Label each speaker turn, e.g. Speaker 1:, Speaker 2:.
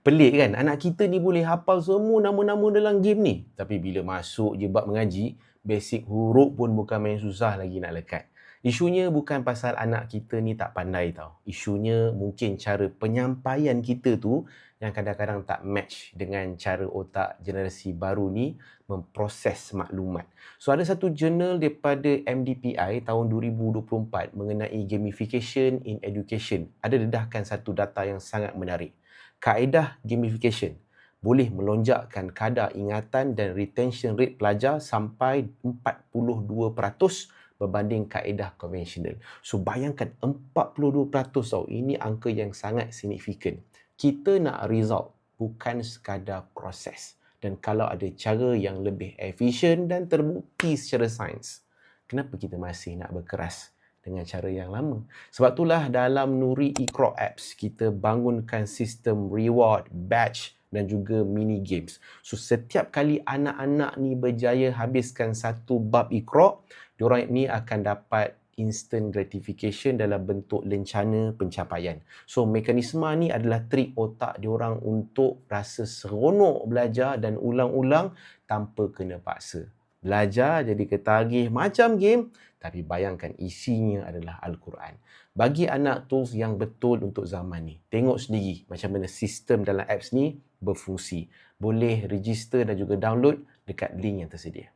Speaker 1: Pelik kan? Anak kita ni boleh hafal semua nama-nama dalam game ni. Tapi bila masuk je bab mengaji, basic huruf pun bukan main susah lagi nak lekat. Isunya bukan pasal anak kita ni tak pandai tau. Isunya mungkin cara penyampaian kita tu yang kadang-kadang tak match dengan cara otak generasi baru ni memproses maklumat. So ada satu jurnal daripada MDPI tahun 2024 mengenai gamification in education. Ada dedahkan satu data yang sangat menarik. Kaedah gamification boleh melonjakkan kadar ingatan dan retention rate pelajar sampai 42% berbanding kaedah konvensional. So bayangkan 42% tau. Ini angka yang sangat signifikan. Kita nak result, bukan sekadar proses. Dan kalau ada cara yang lebih efisien dan terbukti secara sains, kenapa kita masih nak berkeras dengan cara yang lama? Sebab itulah dalam Nuri Iqra Apps, kita bangunkan sistem reward, badge dan juga mini games. So setiap kali anak-anak ni berjaya habiskan satu bab Iqra, diorang ni akan dapat instant gratification dalam bentuk lencana pencapaian. So mekanisme ni adalah trik otak diorang untuk rasa seronok belajar dan ulang-ulang tanpa kena paksa. Belajar jadi ketagih macam game, tapi bayangkan isinya adalah Al-Quran. Bagi anak tools yang betul untuk zaman ni. Tengok sendiri macam mana sistem dalam apps ni berfungsi. Boleh register dan juga download dekat link yang tersedia.